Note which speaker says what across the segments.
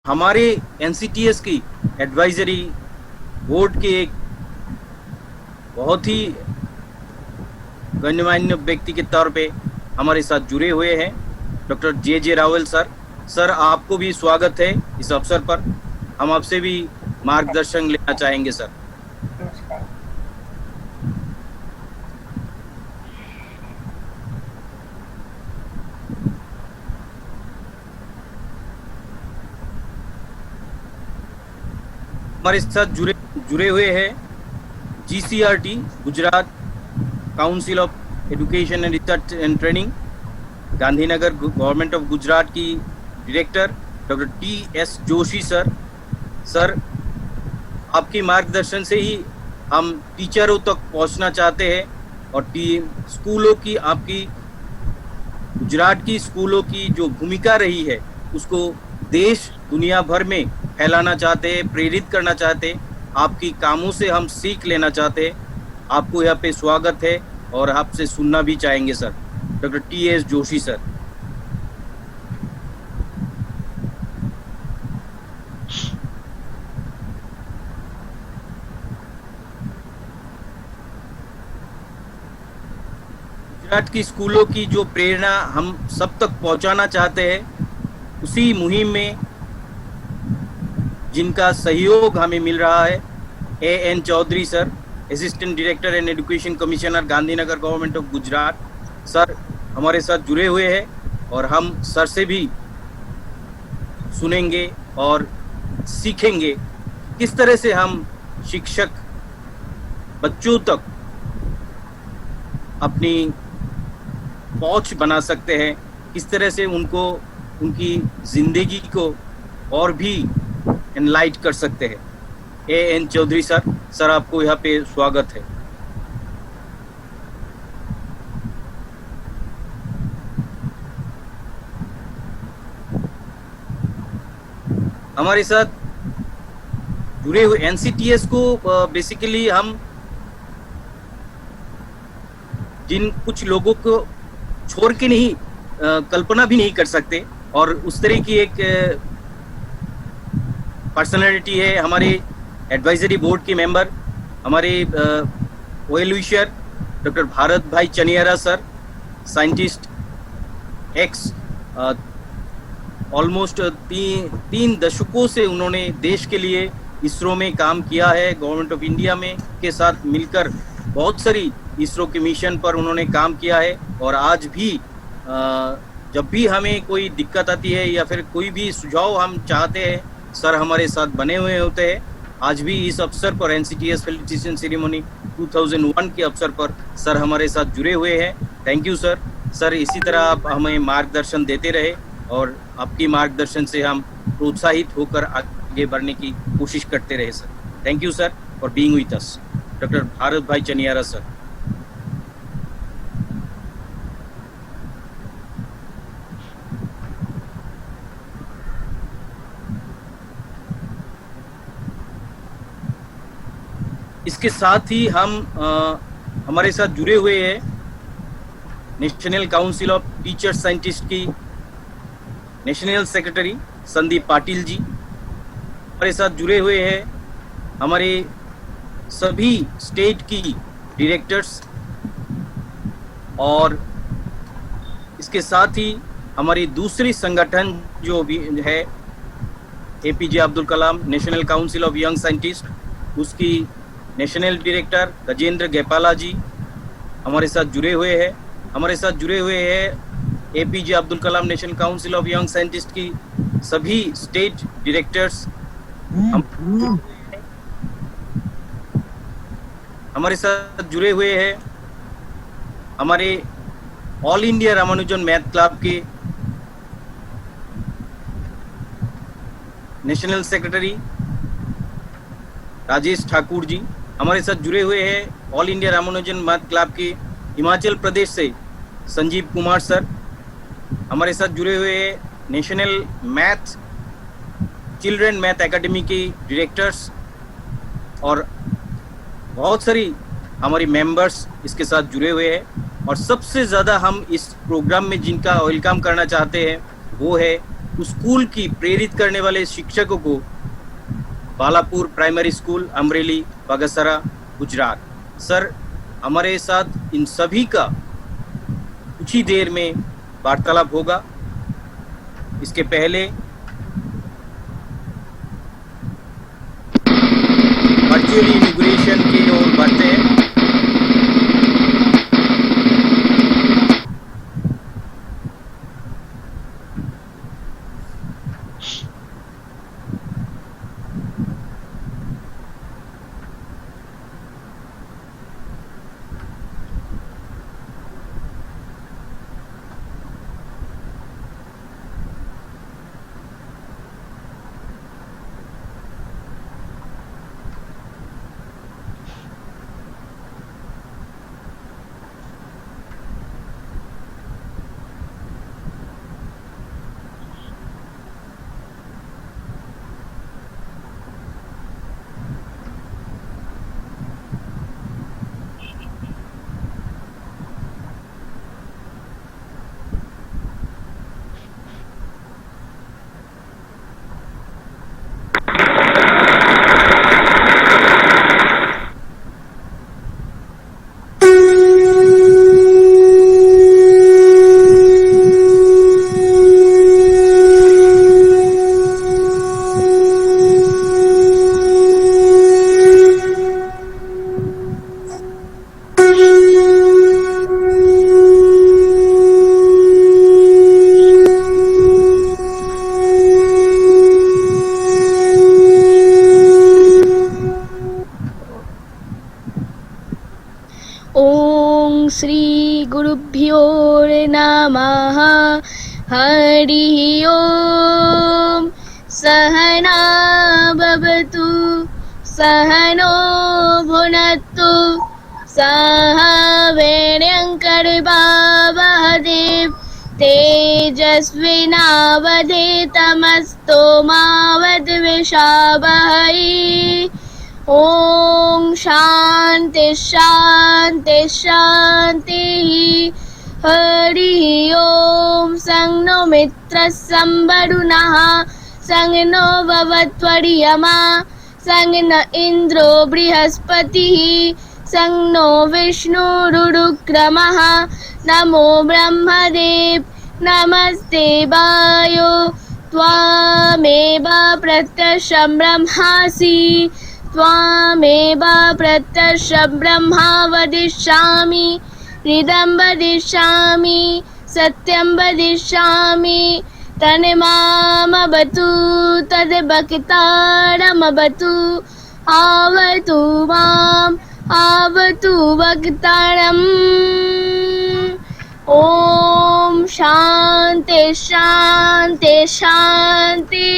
Speaker 1: हमारे एनसीटीएस की advisory board के एक बहुत ही गणमान्य व्यक्ति के तौर पे हमारे साथ जुड़े हुए हैं डॉक्टर जे रावल सर। सर, आपको भी स्वागत है इस अवसर पर। हम आपसे भी मार्गदर्शन लेना चाहेंगे सर।
Speaker 2: नमस्कार।
Speaker 1: हमारे साथ जुड़े जुड़े हुए हैं GCRT Gujarat council of education and research and training Gandhinagar government of Gujarat की director doctor TS Joshi sir. Sir, आपके मार्गदर्शन से ही हम टीचरों तक पहुंचना चाहते हैं और स्कूलों की आपकी गुजरात की स्कूलों की जो भूमिका रही है उसको देश दुनिया भर में फैलाना चाहते हैं, प्रेरित करना चाहते हैं। आपकी कामों से हम सीख लेना चाहते हैं। आपको यहाँ पे स्वागत है और आपसे सुनना भी चाहेंगे sir. Doctor TS Joshi sir. Gujarat की स्कूलों की जो प्रेरणा हम सब तक पहुंचाना चाहते हैं, उसी मुहिम में जिनका सहयोग हमें मिल रहा है, AN Chaudhary sir, assistant director and education commissioner Gandhinagar government of Gujarat sir हमारे साथ जुड़े हुए हैं और हम सर से भी सुनेंगे और सीखेंगे किस तरह से हम शिक्षक बच्चों तक अपनी पहुंच बना सकते हैं, किस तरह से उनको उनकी जिंदगी को और भी एनलाइट कर सकते हैं। AN चौधरी सर, सर आपको यहाँ पे स्वागत है। हमारे साथ जुड़े हुए NCTS को बेसिकली हम जिन कुछ लोगों को छोड़ के नहीं कल्पना भी नहीं कर सकते और उस तरह की एक पर्सनालिटी है हमारे एडवाइजरी बोर्ड के मेंबर, हमारे वेल विशर डॉक्टर भारत भाई चनियारा सर, साइंटिस्ट एक्स, ऑलमोस्ट तीन दशकों से उन्होंने देश के लिए इसरो में काम किया है। गवर्नमेंट ऑफ इंडिया में के साथ मिलकर बहुत सारी इसरो के मिशन पर उन्होंने काम किया है और आज भी जब भी हमें कोई दिक्कत आती है या फिर कोई भी सुझाव हम चाहते हैं, सर हमारे साथ बने हुए होते हैं। आज भी इस अवसर पर NCTS फेलिसिटेशन सेरेमनी 2001 के अवसर पर सर हमारे साथ जुड़े हुए हैं। Thank you sir. सर, इसी तरह आप हमें मार्गदर्शन देते रहे और आपकी मार्गदर्शन से हम प्रोत्साहित होकर आगे बढ़ने की कोशिश करते रहे sir. Thank you sir for being with us. Doctor Bharat भाई चनियारा सर। इसके साथ ही हम हमारे साथ जुड़े हुए हैं national council of teacher scientist की नेशनल सेक्रेटरी संदीप पाटिल जी। हमारे साथ जुड़े हुए हैं हमारे सभी स्टेट की डायरेक्टर्स और इसके साथ ही हमारी दूसरी संगठन जो भी है APJ Abdul Kalam national council of young scientist, उसकी नेशनल डायरेक्टर गजेंद्र गैपाला जी हमारे साथ जुड़े हुए हैं। हमारे साथ जुड़े हुए हैं APJ Abdul Kalam national council of young scientist की सभी स्टेट डायरेक्टर्स हमारे साथ जुड़े हुए हैं हमारे all India Ramanujan math club के नेशनल सेक्रेटरी राजेश ठाकुर जी। हमारे साथ जुड़े हुए हैं all India Ramanujan math club के हिमाचल प्रदेश से संजीव कुमार सर। हमारे साथ जुड़े हुए हैं national math children math academy के डायरेक्टर्स और बहुत सारी हमारी मेंबर्स इसके साथ जुड़े हुए हैं। और सबसे ज़्यादा हम इस प्रोग्राम में जिनका वेलकम करना चाहते हैं वो है उस स्कूल की प्रेरित करने वाले शिक्षकों को Balapur primary school, Amreli, Bagasara, Gujarat. Sir, हमारे साथ इन सभी का कुछ ही देर में वार्तालाप होगा। इसके पहले वर्चुअली इनॉग्रेशन की ओर बढ़ते हैं।
Speaker 2: ओम श्री गुरुभ्यो नमः। हरि ओम। सहना भवतु सहनो भुनक्तु सह वीर्यङ्करभावहै तेजस्विनावधीतमस्तु मा विद्विषावहै। ओम शांति शांति शांति। हरि ओम। संग नो मित्र संवरुणः संग नो भवत्वर्यमा संग न इंद्रो बृहस्पतिः संग नो विष्णुरुक्रमः। नमो ब्रह्मदेव नमस्ते वायो त्वामेव प्रत्यक्षं ब्रह्मासि त्वामेव प्रत्यक्षं ब्रह्मा वदिष्यामि हृदं वदिष्यामि सत्यं वदिष्यामि तन्मामवतु तद्भक्तारमवतु आवतु माम् आवतु भक्तारम्। ओम शांति शांति शांति।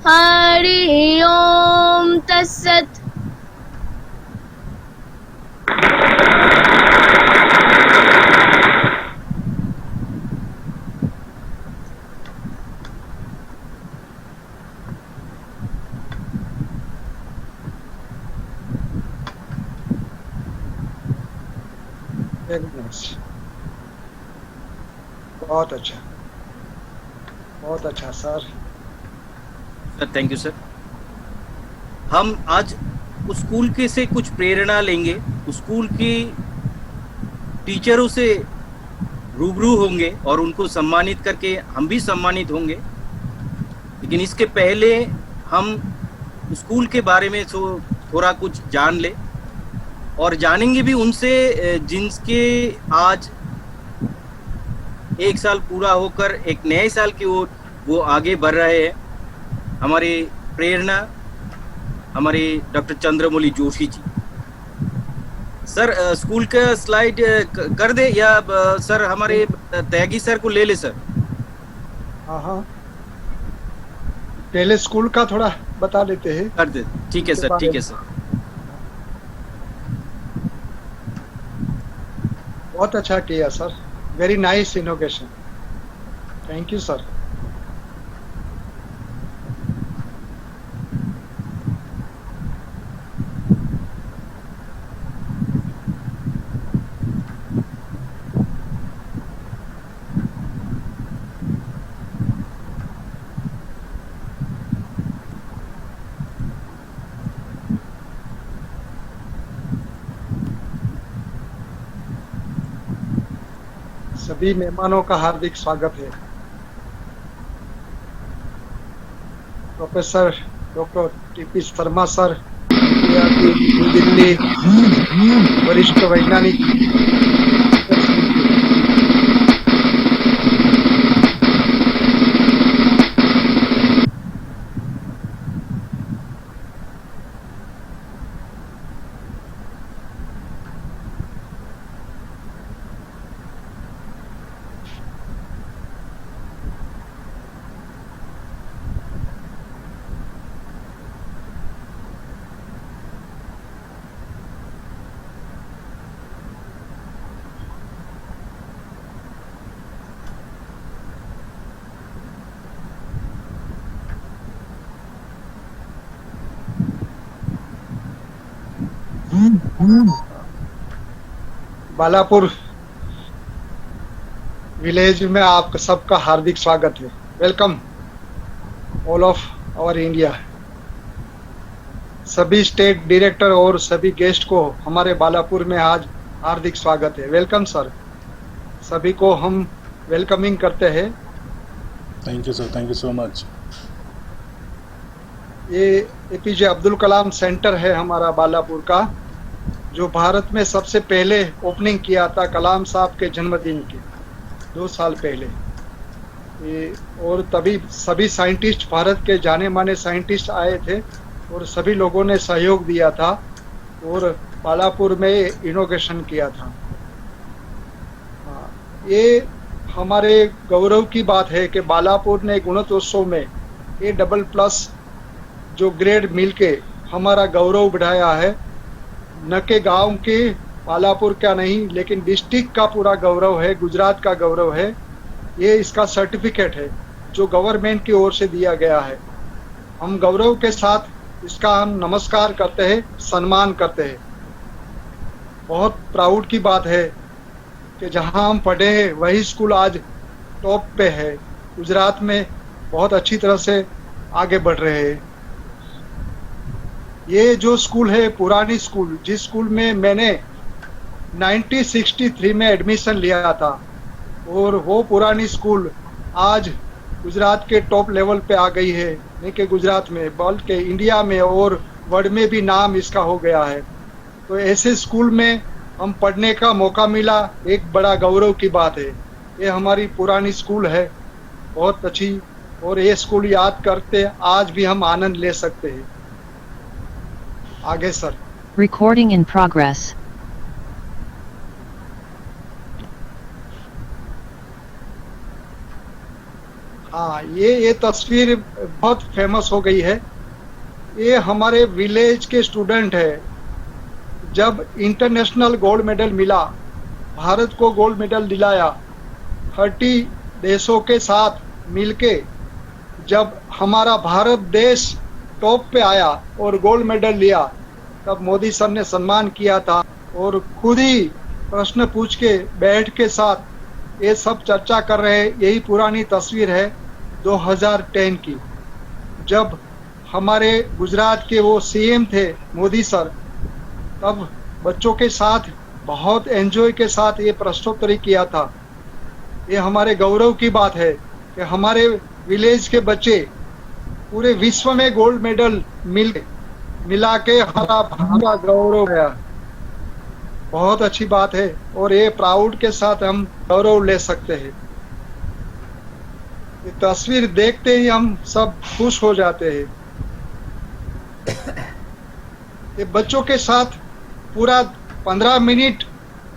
Speaker 2: हरि ओम तत्सत्।
Speaker 3: Very nice. बहुत अच्छा sir.
Speaker 1: Sir thank you sir. हम आज उस स्कूल के से कुछ प्रेरणा लेंगे, उस स्कूल की टीचरों से रूबरू होंगे और उनको सम्मानित करके हम भी सम्मानित होंगे। लेकिन इसके पहले हम स्कूल के बारे में थोड़ा कुछ जान ले और जानेंगे भी उनसे जिनके आज एक साल पूरा होकर एक नए साल की ओर वो आगे बढ़ रहे हैं। हमारे प्रेरणा हमारे doctor Chandramouli Joshi ji. Sir school का स्लाइड कर दे या सर हमारे त्यागी सर को ले ले सर।
Speaker 3: हाँ पहले स्कूल का थोड़ा बता देते हैं।
Speaker 1: कर दे। ठीक है सर, ठीक है सर।
Speaker 3: बहुत अच्छा किया sir. Very nice innovation. Thank you sir. सभी मेहमानों का हार्दिक स्वागत है। Professor doctor TP Sharma sir, IIT new Delhi, वरिष्ठ वैज्ञानिक। बालापुर विलेज में आप सबका हार्दिक स्वागत है। Welcome all of our India. सभी स्टेट डायरेक्टर और सभी गेस्ट को हमारे बालापुर में आज हार्दिक स्वागत है। Welcome sir. सभी को हम वेलकमिंग करते हैं।
Speaker 4: Thank you sir, thank you so much.
Speaker 3: ये APJ अब्दुल कलाम सेंटर है हमारा बालापुर का, जो भारत में सबसे पहले ओपनिंग किया था कलाम साहब के जन्मदिन के 2 साल पहले। और तभी सभी साइंटिस्ट, भारत के जाने माने साइंटिस्ट आए थे और सभी लोगों ने सहयोग दिया था और बालापुर में इनोग्रेशन किया था। ये हमारे गौरव की बात है कि बालापुर ने गुणोत्सव में A++ जो ग्रेड मिलके हमारा गौरव बढ़ाया है। न के गांव के बालापुर का नहीं, लेकिन डिस्ट्रिक्ट का पूरा गौरव है, गुजरात का गौरव है। ये इसका सर्टिफिकेट है जो गवर्नमेंट की ओर से दिया गया है। हम गौरव के साथ इसका हम नमस्कार करते हैं, सम्मान करते हैं। बहुत प्राउड की बात है कि जहां हम पढ़े हैं वही स्कूल आज टॉप पे है, गुजरात में बहुत अच्छी तरह से आगे बढ़ रहे हैं। ये जो स्कूल है पुरानी स्कूल, जिस स्कूल में मैंने 1963 में एडमिशन लिया था, और वो पुरानी स्कूल आज गुजरात के टॉप लेवल पे आ गई है। नहीं कि गुजरात में बल्कि इंडिया में और वर्ल्ड में भी नाम इसका हो गया है। तो ऐसे स्कूल में हम पढ़ने का मौका मिला, एक बड़ा गौरव की बात है। ये हमारी पुरानी स्कूल है, बहुत अच्छी, और ये स्कूल याद करते आज भी हम आनंद ले सकते हैं। आगे सर।
Speaker 5: Recording in progress.
Speaker 3: हाँ, ये तस्वीर बहुत फेमस हो गई है। ये हमारे विलेज के स्टूडेंट है। जब इंटरनेशनल गोल्ड मेडल मिला, भारत को गोल्ड मेडल दिलाया 30 देशों के साथ मिलके, जब हमारा भारत देश टॉप पे आया और गोल्ड मेडल लिया, तब मोदी सर ने सम्मान किया था और खुद ही प्रश्न पूछ के बैठ के साथ ये सब चर्चा कर रहे हैं। यही पुरानी तस्वीर है 2010 की, जब हमारे गुजरात के वो CM थे मोदी सर, तब बच्चों के साथ बहुत एंजॉय के साथ ये प्रश्नोत्तरी किया था। ये हमारे गौरव की बात है कि हमारे विलेज के बच्चे पूरे विश्व में गोल्ड मेडल मिला के हमारा गौरव है। बहुत अच्छी बात है और ये प्राउड के साथ हम गौरव ले सकते हैं। ये तस्वीर देखते ही हम सब खुश हो जाते हैं। ये बच्चों के साथ पूरा 15 मिनट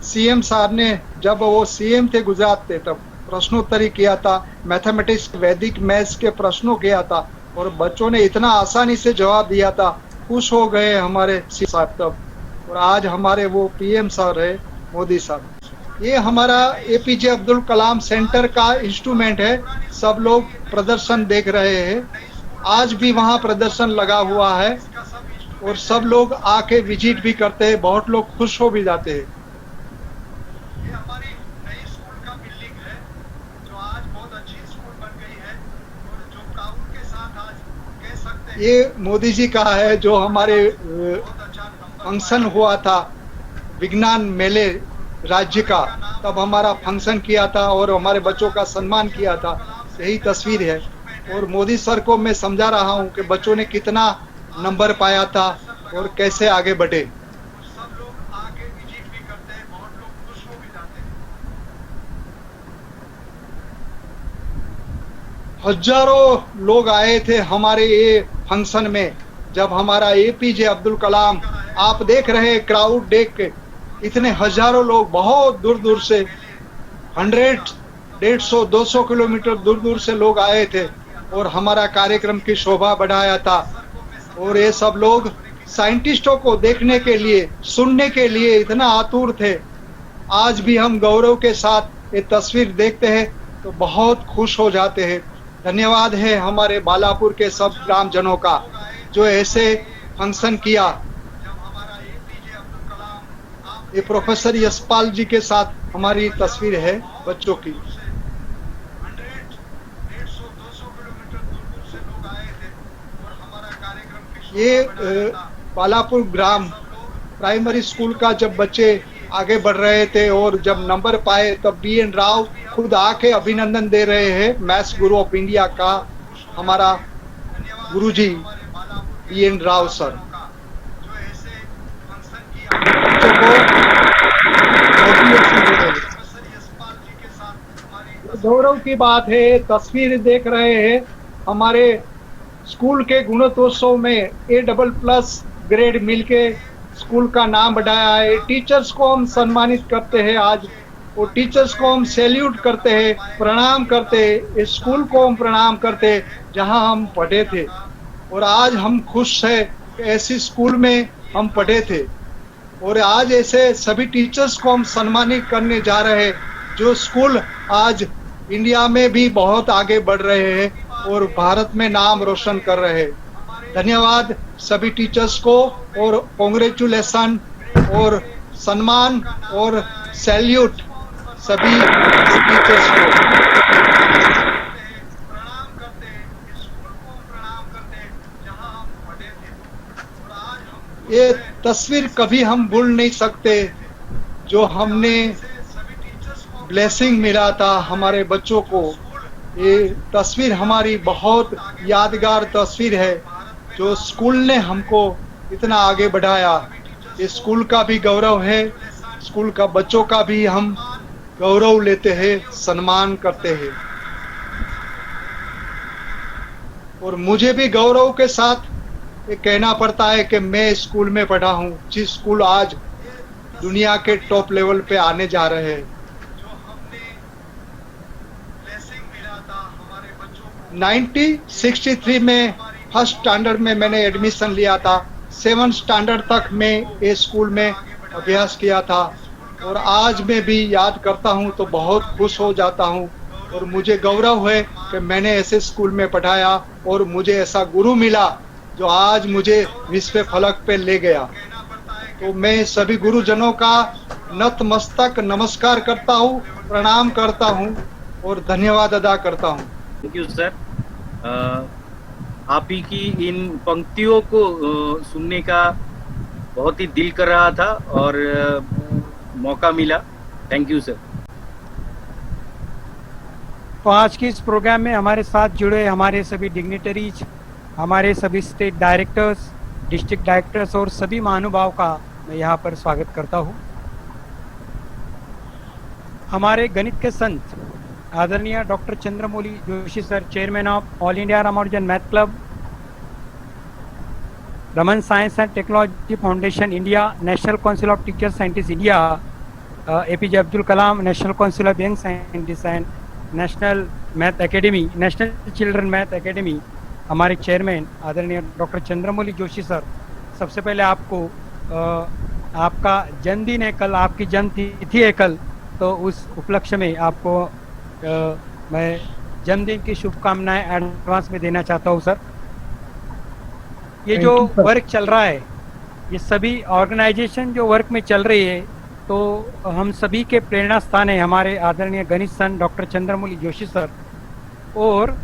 Speaker 3: CM साहब ने, जब वो CM थे गुजरात थे, तब प्रश्नोत्तरी किया था, मैथमेटिक्स, वैदिक मैथ्स के प्रश्नों किया था और बच्चों ने इतना आसानी से जवाब दिया था। खुश हो गए हमारे साहब तब। और आज हमारे वो PM सर है, मोदी साहब। ये हमारा APJ अब्दुल कलाम सेंटर का इंस्ट्रूमेंट है। सब लोग प्रदर्शन देख रहे हैं। आज भी वहाँ प्रदर्शन लगा हुआ है और सब लोग आके विजिट भी करते हैं। बहुत लोग खुश हो भी जाते हैं। ये हमारी नई स्कूल का बिल्डिंग है, जो आज बहुत अच्छी स्कूल बन गई है और जो प्राउड के साथ आज कह सकते हैं। ये मोदी जी का है, जो हमारे फंक्शन हुआ था विज्ञान मेले राज्य का, तब हमारा फंक्शन किया था और हमारे बच्चों का सम्मान किया था, यही तस्वीर है। और मोदी सर को मैं समझा रहा हूँ कि बच्चों ने कितना नंबर पाया था और कैसे आगे बढ़े। हजारों लोग आए थे हमारे ये फंक्शन में। जब हमारा एपीजे अब्दुल कलाम, आप देख रहे हैं क्राउड देख के, इतने हजारों लोग बहुत दूर दूर से 100, 150, 200 किलोमीटर दूर दूर से लोग आए थे और हमारा कार्यक्रम की शोभा बढ़ाया था। और ये सब लोग साइंटिस्टों को देखने के लिए, सुनने के लिए इतना आतुर थे। आज भी हम गौरव के साथ ये तस्वीर देखते हैं तो बहुत खुश हो जाते हैं। धन्यवाद है हमारे बालापुर के सब ग्रामजनों का जो ऐसे फंक्शन किया। ये प्रोफेसर यशपाल जी के साथ हमारी तस्वीर है बच्चों की। ये बालापुर ग्राम प्राइमरी स्कूल का जब बच्चे आगे बढ़ रहे थे और जब नंबर पाए तब BN राव खुद आके अभिनंदन दे रहे हैं। मैथ्स गुरु ऑफ इंडिया का हमारा गुरुजी BN राव सर। बच्चों को मोटिवेशन दे रहे हैं। गौरव की बात है, तस्वीर देख रहे हैं हमारे स्कूल के गुणोत्सव में A++ ग्रेड मिलके स्कूल का नाम बढ़ाया है। टीचर्स को हम सम्मानित करते हैं आज, और टीचर्स को हम सैल्यूट करते हैं, प्रणाम करते हैं। इस स्कूल को हम प्रणाम करते हैं जहां हम पढ़े थे। और आज हम खुश हैं कि ऐसी स्कूल में हम पढ़े थे। और आज ऐसे सभी टीचर्स को हम सम्मानित करने जा रहे हैं जो स्कूल आज इंडिया में भी बहुत आगे बढ़ रहे हैं और भारत में नाम रोशन कर रहे हैं। धन्यवाद सभी टीचर्स को और कांग्रेचुलेशन और सम्मान और सैल्यूट सभी टीचर्स को। ये तस्वीर कभी हम भूल नहीं सकते जो हमने ब्लेसिंग मिला था हमारे बच्चों को। ये तस्वीर हमारी बहुत यादगार तस्वीर है जो स्कूल ने हमको इतना आगे बढ़ाया। ये स्कूल का भी गौरव है, स्कूल का बच्चों का भी हम गौरव लेते हैं, सम्मान करते हैं। और मुझे भी गौरव के साथ ये कहना पड़ता है कि मैं स्कूल में पढ़ा हूँ, जिस स्कूल आज दुनिया के टॉप लेवल पे आने जा रहे हैं। 1963 में फर्स्ट स्टैंडर्ड में मैंने एडमिशन लिया था। 7th स्टैंडर्ड तक मैं ये स्कूल में अभ्यास किया था। और आज मैं भी याद करता हूँ तो बहुत खुश हो जाता हूँ। और मुझे गौरव है कि मैंने ऐसे स्कूल में पढ़ाया और मुझे ऐसा गुरु मिला जो आज मुझे विश्व फलक पे ले गया। तो मैं सभी गुरुजनों का नतमस्तक नमस्कार करता हूँ, प्रणाम करता हूँ और धन्यवाद अदा करता हूँ।
Speaker 1: Thank you sir. आप ही की इन पंक्तियों को सुनने का बहुत ही दिल कर रहा था और मौका मिला। Thank you sir.
Speaker 6: तो आज के इस प्रोग्राम में हमारे साथ जुड़े हमारे सभी डिग्निटरीज, हमारे सभी स्टेट डायरेक्टर्स, डिस्ट्रिक्ट डायरेक्टर्स और सभी महानुभाव का मैं यहाँ पर स्वागत करता हूँ। हमारे गणित के संत आदरणीय doctor Chandramouli Joshi sir, chairman of all India Ramanujan math club, Raman science and technology foundation India, national council of teacher scientist India, APJ Abdul Kalam, national council of young scientist and national math academy, national children math academy, हमारे chairman आदरणीय doctor Chandramouli Joshi sir. सबसे पहले आपको आपका जन्मदिन है कल, आपकी जन्म तिथि है कल, तो उस उपलक्ष्य में आपको मैं जन्मदिन की शुभकामनाएं एडवांस में देना चाहता हूं सर। ये जो वर्क चल रहा है, ये सभी ऑर्गेनाइजेशन जो वर्क में चल रही है, तो हम सभी के प्रेरणा स्थान है हमारे आदरणीय गणित सन डॉक्टर चंद्रमौली जोशी सर। और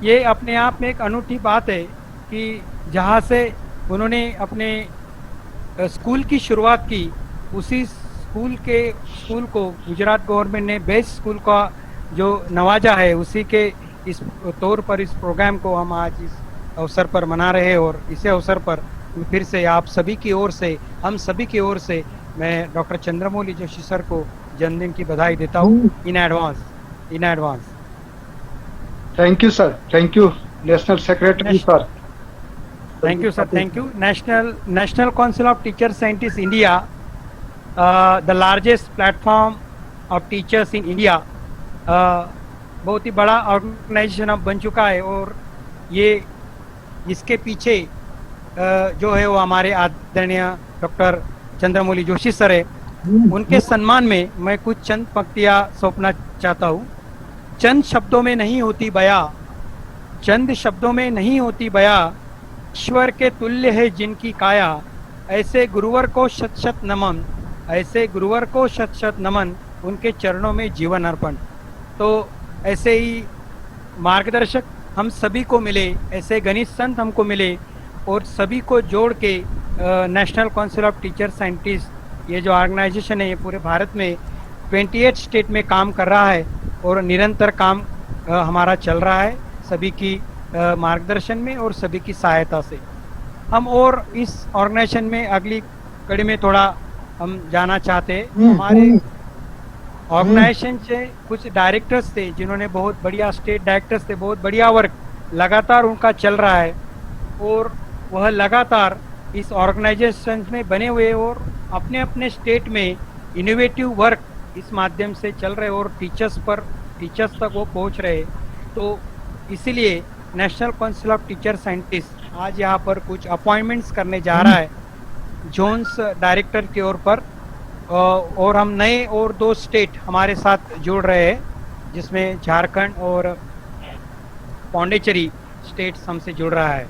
Speaker 6: ये अपने आप में एक अनूठी बात है कि जहाँ से उन्होंने अपने स्कूल की शुरुआत की, उसी स्कूल को गुजरात गवर्नमेंट ने बेस्ट स्कूल का जो नवाजा है, उसी के इस तौर पर इस प्रोग्राम को हम आज इस अवसर पर मना रहे हैं। और इसी अवसर पर फिर से आप सभी की ओर से, हम सभी की ओर से मैं डॉक्टर चंद्रमौली जोशी सर को जन्मदिन की बधाई देता हूँ इन advance.
Speaker 3: Thank you sir, thank you national secretary sir.
Speaker 6: Thank you sir, thank you. National council of teacher scientist India, the largest platform of teachers in India, बहुत ही बड़ा ऑर्गेनाइजेशन अब बन चुका है। और ये इसके पीछे जो है वो हमारे आदरणीय डॉक्टर चंद्रमौली जोशी सर है। उनके सम्मान में मैं कुछ चंद पंक्तियाँ सौंपना चाहता हूँ। चंद शब्दों में नहीं होती बया, चंद शब्दों में नहीं होती बया, ईश्वर के तुल्य है जिनकी काया, ऐसे गुरुवर को शत शत नमन, ऐसे गुरुवर को शत शत नमन, उनके चरणों में जीवन अर्पण। तो ऐसे ही मार्गदर्शक हम सभी को मिले, ऐसे गणित संत हमको मिले और सभी को जोड़ के national council of teacher scientist, ये जो ऑर्गेनाइजेशन है ये पूरे भारत में 28 स्टेट में काम कर रहा है और निरंतर काम हमारा चल रहा है सभी की मार्गदर्शन में और सभी की सहायता से। हम और इस ऑर्गेनाइजेशन में अगली कड़ी में थोड़ा हम जाना चाहते हैं। हमारे ऑर्गेनाइजेशन से कुछ डायरेक्टर्स थे जिन्होंने बहुत बढ़िया, स्टेट डायरेक्टर्स थे, बहुत बढ़िया वर्क लगातार उनका चल रहा है और वह लगातार इस ऑर्गेनाइजेशन में बने हुए और अपने अपने स्टेट में इनोवेटिव वर्क इस माध्यम से चल रहे और टीचर्स तक वो पहुंच रहे। तो इसीलिए national council of teacher scientist आज यहाँ पर कुछ अपॉइंटमेंट्स करने जा रहा है जोन्स डायरेक्टर के ओर पर। और हम नए और 2 स्टेट हमारे साथ जुड़ रहे हैं जिसमें झारखंड और पौंडीचेरी स्टेट्स हमसे जुड़ रहा है।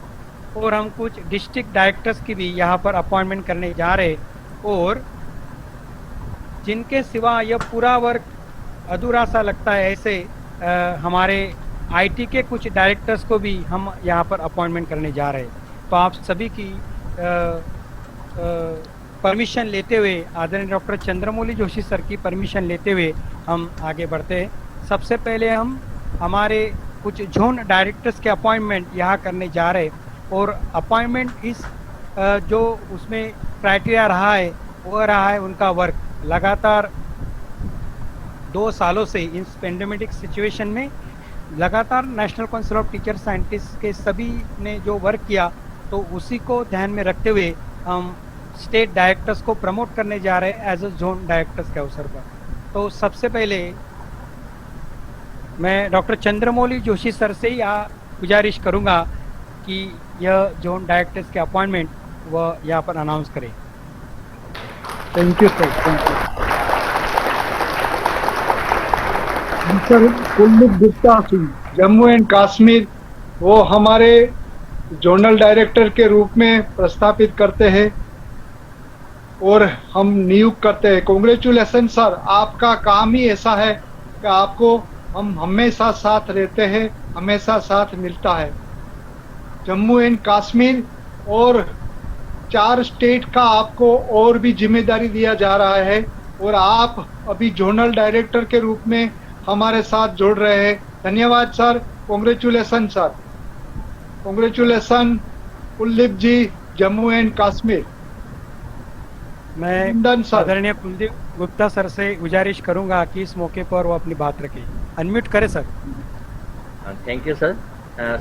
Speaker 6: और हम कुछ डिस्ट्रिक्ट डायरेक्टर्स की भी यहाँ पर अपॉइंटमेंट करने जा रहे हैं और जिनके सिवा यह पूरा वर्क अधूरा सा लगता है, ऐसे हमारे आईटी के कुछ डायरेक्टर्स को भी हम यहाँ पर अपॉइंटमेंट करने जा रहे हैं। तो आप सभी की परमिशन लेते हुए, आदरणीय डॉक्टर चंद्रमौली जोशी सर की परमिशन लेते हुए हम आगे बढ़ते हैं। सबसे पहले हम हमारे कुछ जोन डायरेक्टर्स के अपॉइंटमेंट यहाँ करने जा रहे हैं और अपॉइंटमेंट इस जो उसमें क्राइटेरिया रहा है वो रहा है उनका वर्क। लगातार 2 सालों से इस पेंडेमिक सिचुएशन में लगातार national council of teacher scientist के सभी ने जो वर्क किया, तो उसी को ध्यान में रखते हुए हम स्टेट डायरेक्टर्स को प्रमोट करने जा रहे हैं एज अ जोन डायरेक्टर्स के अवसर पर। तो सबसे पहले मैं डॉक्टर चंद्रमौली जोशी सर से ही गुजारिश करूंगा कि यह जोन डायरेक्टर्स के अपॉइंटमेंट वह यहाँ पर अनाउंस करें।
Speaker 3: Thank you sir, thank you sir. Kuldeep Gupta Singh, Jammu and Kashmir, वो हमारे जोनल डायरेक्टर के रूप में प्रस्तावित करते हैं और हम नियुक्त करते हैं। कॉन्ग्रेचुलेसन सर, आपका काम ही ऐसा है कि आपको हम हमेशा साथ रहते हैं, हमेशा साथ मिलता है। जम्मू एंड कश्मीर और 4 स्टेट का आपको और भी जिम्मेदारी दिया जा रहा है और आप अभी जोनल डायरेक्टर के रूप में हमारे साथ जुड़ रहे हैं। धन्यवाद sir, congratulation sir, congratulation Kuldeep ji, Jammu and Kashmir.
Speaker 6: मैं आदरणीय कुलदीप गुप्ता सर से गुजारिश करूंगा कि इस मौके पर वो अपनी बात रखें। अनम्यूट करें सर।
Speaker 7: Thank you sir.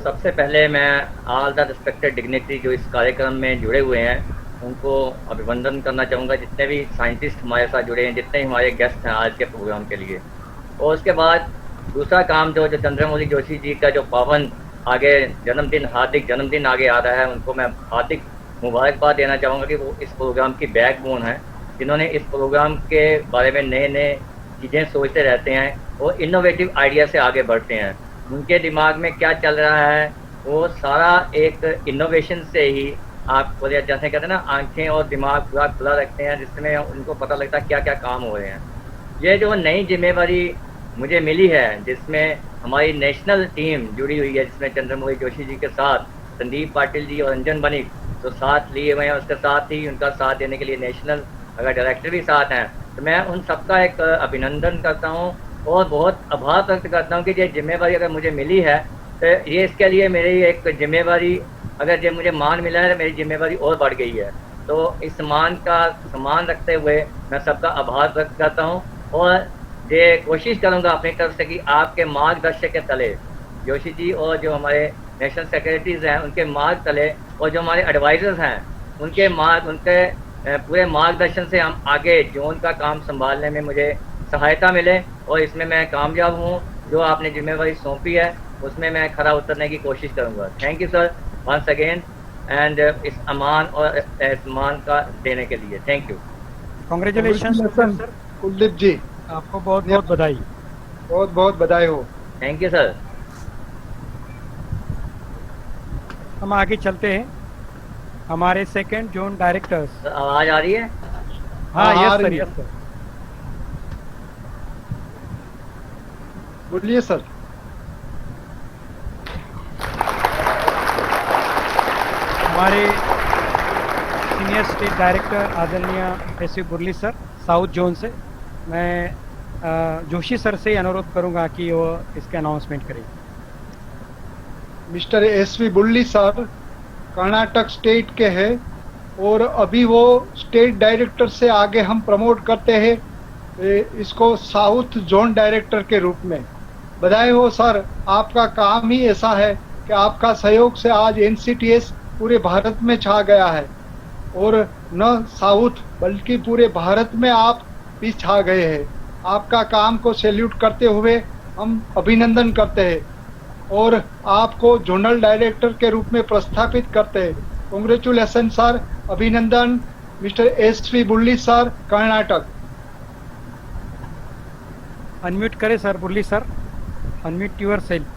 Speaker 7: सबसे पहले मैं ऑल द रिस्पेक्टेड डिग्निटरी जो इस कार्यक्रम में जुड़े हुए हैं उनको अभिनंदन करना चाहूँगा, जितने भी साइंटिस्ट हमारे साथ जुड़े हैं, जितने हमारे गेस्ट हैं आज के प्रोग्राम के लिए। और उसके बाद दूसरा काम जो चंद्रमौली जोशी जी का जो पावन आगे जन्मदिन, हार्दिक जन्मदिन आगे आ रहा है, उनको मैं हार्दिक मुबारकबाद देना चाहूँगा कि वो इस प्रोग्राम की बैकबोन है, जिन्होंने इस प्रोग्राम के बारे में नए नए चीज़ें सोचते रहते हैं और इनोवेटिव आइडिया से आगे बढ़ते हैं। उनके दिमाग में क्या चल रहा है वो सारा एक इनोवेशन से ही आप बोले, जैसे कहते हैं ना, आंखें और दिमाग पूरा खुला रखते हैं, जिसमें उनको पता लगता है क्या क्या काम हो रहे हैं। ये जो नई जिम्मेवारी मुझे मिली है, जिसमें हमारी नेशनल टीम जुड़ी हुई है, जिसमें चंद्रमौली जोशी जी के साथ संदीप पाटिल जी और अंजन बनिक तो साथ लिए हुए हैं, उसके साथ ही उनका साथ देने के लिए नेशनल अगर डायरेक्टर भी साथ हैं, तो मैं उन सबका एक अभिनंदन करता हूँ और बहुत आभार व्यक्त करता हूँ कि ये जिम्मेवारी अगर मुझे मिली है तो ये इसके लिए मेरी एक जिम्मेवारी, अगर ये मुझे मान मिला है तो मेरी जिम्मेवारी और बढ़ गई है। तो इस मान का सम्मान रखते हुए मैं सबका आभार व्यक्त करता हूँ और ये कोशिश करूँगा अपनी तरफ से कि आपके मार्गदर्शक के तले जोशी जी और जो हमारे नेशनल सेक्रेटरीज हैं उनके मार्ग तले और जो हमारे एडवाइजर्स हैं उनके पूरे मार्गदर्शन से हम आगे जोन का काम संभालने में मुझे सहायता मिले और इसमें मैं कामयाब हूँ। जो आपने जिम्मेवारी सौंपी है उसमें मैं खरा उतरने की कोशिश करूँगा। Thank you sir once again and इस अमान और सम्मान का देने के लिए thank you.
Speaker 6: Congratulation sir,
Speaker 3: Kuldeep ji,
Speaker 6: आपको बहुत बहुत बधाई।
Speaker 3: बहुत बहुत बधाई हो।
Speaker 7: Thank you sir.
Speaker 6: हम आगे चलते हैं। हमारे सेकंड जोन डायरेक्टर्स।
Speaker 7: आवाज आ रही है?
Speaker 6: हाँ
Speaker 3: आ
Speaker 6: यस सर,
Speaker 3: रही है।
Speaker 6: Yes sir.
Speaker 3: बोलिए सर।
Speaker 6: हमारे सीनियर स्टेट डायरेक्टर आदरणीय S V Burli sir south zone से, मैं जोशी सर से अनुरोध करूंगा कि वो इसके अनाउंसमेंट करें।
Speaker 3: मिस्टर एस.वी. बुल्ली सर कर्नाटक स्टेट के हैं और अभी वो स्टेट डायरेक्टर से आगे हम प्रमोट करते हैं इसको साउथ जोन डायरेक्टर के रूप में। बधाई हो सर, आपका काम ही ऐसा है कि आपका सहयोग से आज एनसीटीएस पूरे भारत में छा गया है और न साउथ बल्कि पूरे भारत में आप भी छा गए हैं। आपका काम को सैल्यूट करते हुए हम अभिनंदन करते हैं और आपको जोनल डायरेक्टर के रूप में प्रस्थापित करते हैं। कांग्रेचुलेशन सर, अभिनंदन मिस्टर एस.वी. बुल्ली सर, कर्नाटक।
Speaker 6: अनम्यूट करें sir, Burli sir, unmute yourself.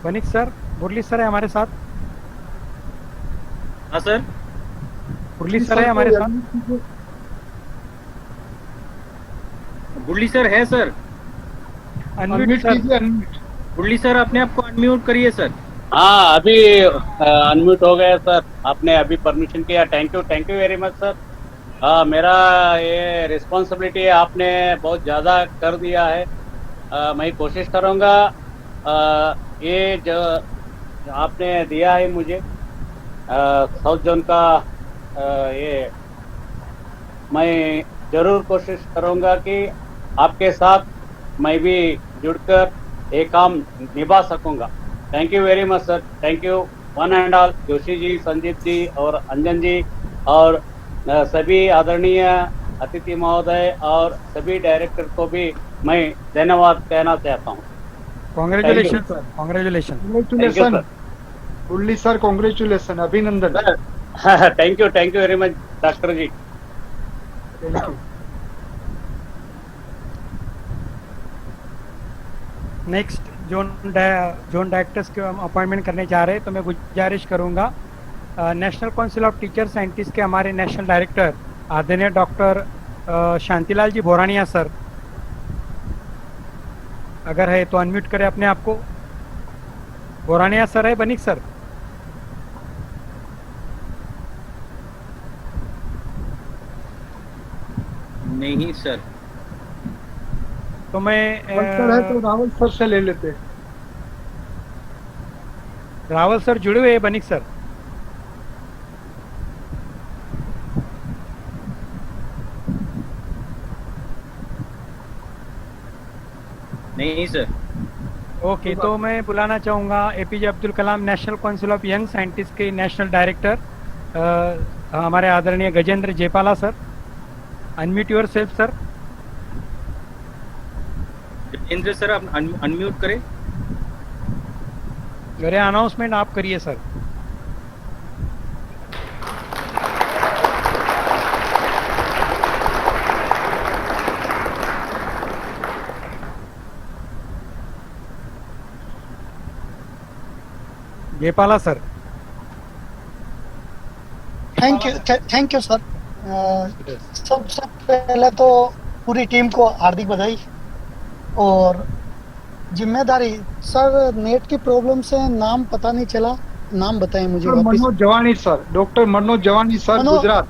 Speaker 6: Banik sir, Burli sir है हमारे साथ।
Speaker 1: हाँ सर,
Speaker 6: बुरली सर है हमारे साथ।
Speaker 1: बुरली सर है सर।
Speaker 6: Unmute sir.
Speaker 3: कीजिए, अनम्यूट।
Speaker 1: बुरली सर अपने आप को अनम्यूट करिए सर।
Speaker 8: हाँ अभी अनम्यूट हो गया सर, आपने अभी परमिशन किया। Thank you very much sir. मेरा ये रिस्पॉन्सिबिलिटी आपने बहुत ज़्यादा कर दिया है। मैं कोशिश करूँगा ये जो आपने दिया है मुझे साउथ जोन का ये मैं ज़रूर कोशिश करूँगा कि आपके साथ मैं भी जुड़कर ये काम निभा सकूँगा। Thank you very much sir, thank you one and all. Joshi ji, Sanjeev ji और अंजन जी और सभी आदरणीय अतिथि महोदय और सभी डायरेक्टर को भी मैं धन्यवाद कहना चाहता हूँ।
Speaker 6: Congratulation sir, congratulation.
Speaker 3: Congratulation Bulli sir, congratulation, अभिनंदन।
Speaker 8: Thank you very much doctor ji.
Speaker 3: Thank you.
Speaker 6: Next zone directors के हम अपॉइंटमेंट करने जा रहे हैं, तो मैं गुजारिश करूंगा national council of teacher scientist के हमारे नेशनल डायरेक्टर आदरणीय डॉक्टर शांतिलाल जी बोरानिया सर, अगर है तो अनम्यूट करें अपने आप को। बोरानिया सर है बनिक सर?
Speaker 1: नहीं सर।
Speaker 6: तो मैं
Speaker 3: सर है तो रावल सर से ले लेते।
Speaker 6: रावल सर जुड़े हुए हैं बनिक सर?
Speaker 1: नहीं सर।
Speaker 6: ओके, तो मैं बुलाना चाहूँगा APJ Abdul Kalam national council of young scientist के नेशनल डायरेक्टर हमारे आदरणीय Gajendra Jepala sir. Unmute yourself sir.
Speaker 1: Gajendra sir आप अनम्यूट करें।
Speaker 6: मेरे अनाउंसमेंट आप करिए sir. Jepala sir.
Speaker 9: Thank you sir. सबसे पहले तो पूरी टीम को हार्दिक बधाई और जिम्मेदारी। सर नेट की प्रॉब्लम से नाम पता नहीं चला, नाम बताएं मुझे
Speaker 3: डॉक्टर
Speaker 9: वापस।
Speaker 3: Manoj Jawani sir, doctor Manoj Jawani sir, Gujarat.